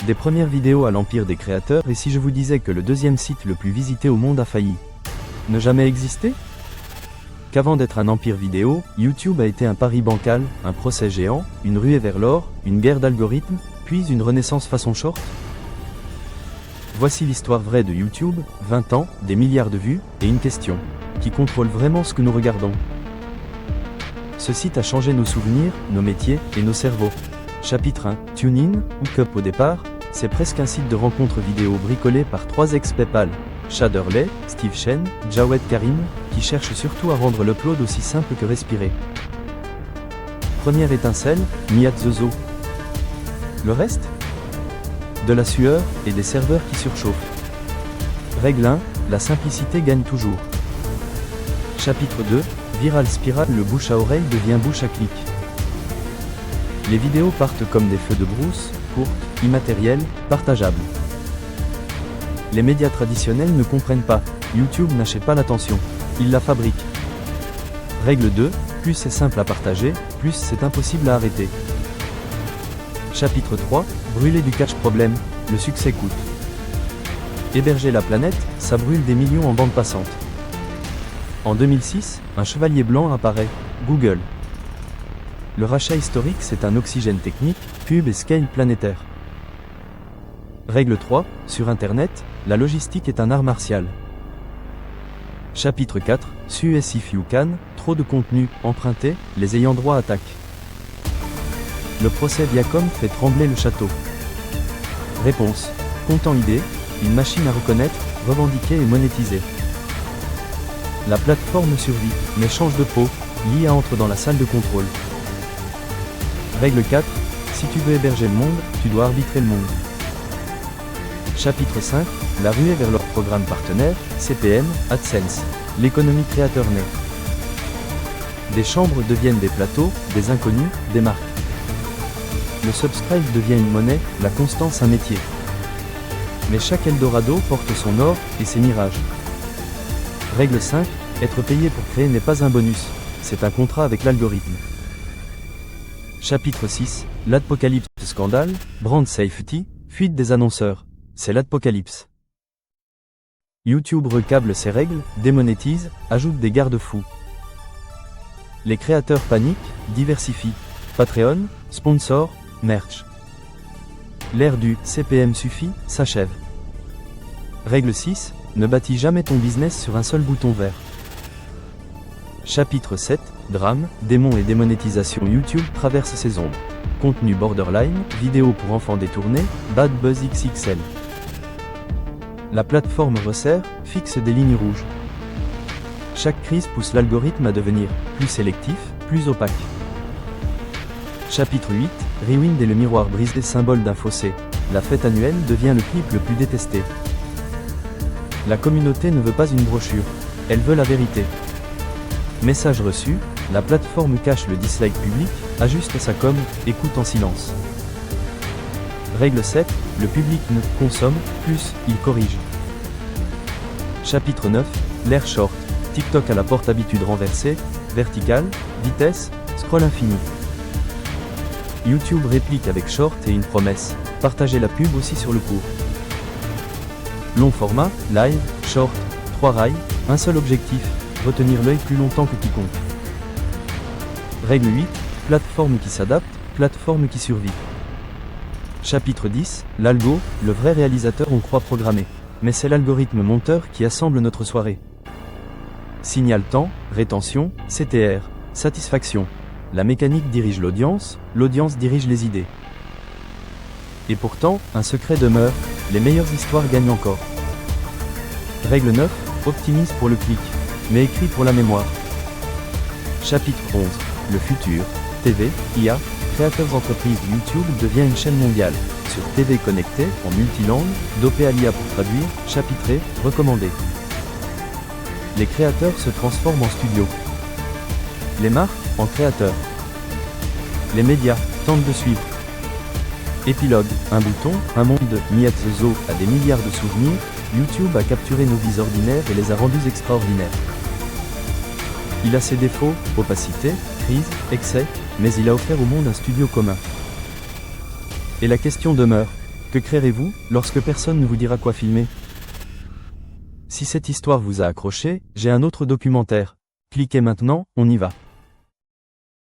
Des premières vidéos à l'empire des créateurs, et si je vous disais que le deuxième site le plus visité au monde a failli ne jamais exister? Qu'avant d'être un empire vidéo, YouTube a été un pari bancal, un procès géant, une ruée vers l'or, une guerre d'algorithmes, puis une renaissance façon short? Voici l'histoire vraie de YouTube, 20 ans, des milliards de vues, et une question. Qui contrôle vraiment ce que nous regardons? Ce site a changé nos souvenirs, nos métiers, et nos cerveaux. Chapitre 1, TuneIn, Hookup au départ, c'est presque un site de rencontres vidéo bricolé par 3 ex-PayPal, Chad Hurley, Steve Chen, Jawed Karim, qui cherchent surtout à rendre l'upload aussi simple que respirer. Première étincelle, Miyat the Zoo. Le reste? De la sueur, et des serveurs qui surchauffent. Règle 1, la simplicité gagne toujours. Chapitre 2, Viral Spiral, le bouche à oreille devient bouche à clic. Les vidéos partent comme des feux de brousse, courtes, immatérielles, partageables. Les médias traditionnels ne comprennent pas, YouTube n'achète pas l'attention, il la fabrique. Règle 2, plus c'est simple à partager, plus c'est impossible à arrêter. Chapitre 3, brûler du catch problème, le succès coûte. Héberger la planète, ça brûle des millions en bande passante. En 2006, un chevalier blanc apparaît, Google. Le rachat historique, c'est un oxygène technique, pub et scale planétaire. Règle 3, sur Internet, la logistique est un art martial. Chapitre 4, Suez if you can, trop de contenu, emprunté, les ayants droit attaquent. Le procès Viacom fait trembler le château. Réponse, Content ID, une machine à reconnaître, revendiquer et monétiser. La plateforme survit, mais change de peau, l'IA entre dans la salle de contrôle. Règle 4, si tu veux héberger le monde, tu dois arbitrer le monde. Chapitre 5, la ruée vers leur programme partenaire, CPM, AdSense. L'économie créateur naît. Des chambres deviennent des plateaux, des inconnus, des marques. Le subscribe devient une monnaie, la constance un métier. Mais chaque Eldorado porte son or et ses mirages. Règle 5, être payé pour créer n'est pas un bonus, c'est un contrat avec l'algorithme. Chapitre 6, l'Adpocalypse scandale, brand safety, fuite des annonceurs, c'est l'Adpocalypse. YouTube recable ses règles, démonétise, ajoute des garde-fous. Les créateurs paniquent, diversifient. Patreon, sponsor, merch. L'ère du CPM suffit s'achève. Règle 6, ne bâtis jamais ton business sur un seul bouton vert. Chapitre 7, drame, démons et démonétisation. YouTube traverse ses ombres. Contenu borderline, vidéos pour enfants détournés, bad buzz XXL. La plateforme resserre, fixe des lignes rouges. Chaque crise pousse l'algorithme à devenir plus sélectif, plus opaque. Chapitre 8, Rewind et le miroir brisé, symbole d'un fossé. La fête annuelle devient le clip le plus détesté. La communauté ne veut pas une brochure, elle veut la vérité. Message reçu, la plateforme cache le dislike public, ajuste sa com, écoute en silence. Règle 7, le public ne consomme, plus, il corrige. Chapitre 9, l'ère short, TikTok à la porte, habitude renversée, verticale, vitesse, scroll infini. YouTube réplique avec short et une promesse, partager la pub aussi sur le court. Long format, live, short, 3 rails, un seul objectif, retenir l'œil plus longtemps que quiconque. Règle 8, plateforme qui s'adapte, plateforme qui survit. Chapitre 10, l'algo, le vrai réalisateur on croit programmé. Mais c'est l'algorithme monteur qui assemble notre soirée. Signal temps, rétention, CTR, satisfaction. La mécanique dirige l'audience dirige les idées. Et pourtant, un secret demeure, les meilleures histoires gagnent encore. Règle 9, optimise pour le clic, mais écrit pour la mémoire. Chapitre 11, le futur, TV, IA, créateurs entreprises. YouTube devient une chaîne mondiale, sur TV connectée, en multilangue, dopé à l'IA pour traduire, chapitré, recommandé. Les créateurs se transforment en studio. Les marques, en créateurs. Les médias, tentent de suivre. Épilogue, un bouton, un monde de Miyat the Zoo a des milliards de souvenirs, YouTube a capturé nos vies ordinaires et les a rendus extraordinaires. Il a ses défauts, opacité, crise, excès, mais il a offert au monde un studio commun. Et la question demeure, Que créerez-vous, lorsque personne ne vous dira quoi filmer? Si cette histoire vous a accroché, j'ai un autre documentaire. Cliquez maintenant, on y va.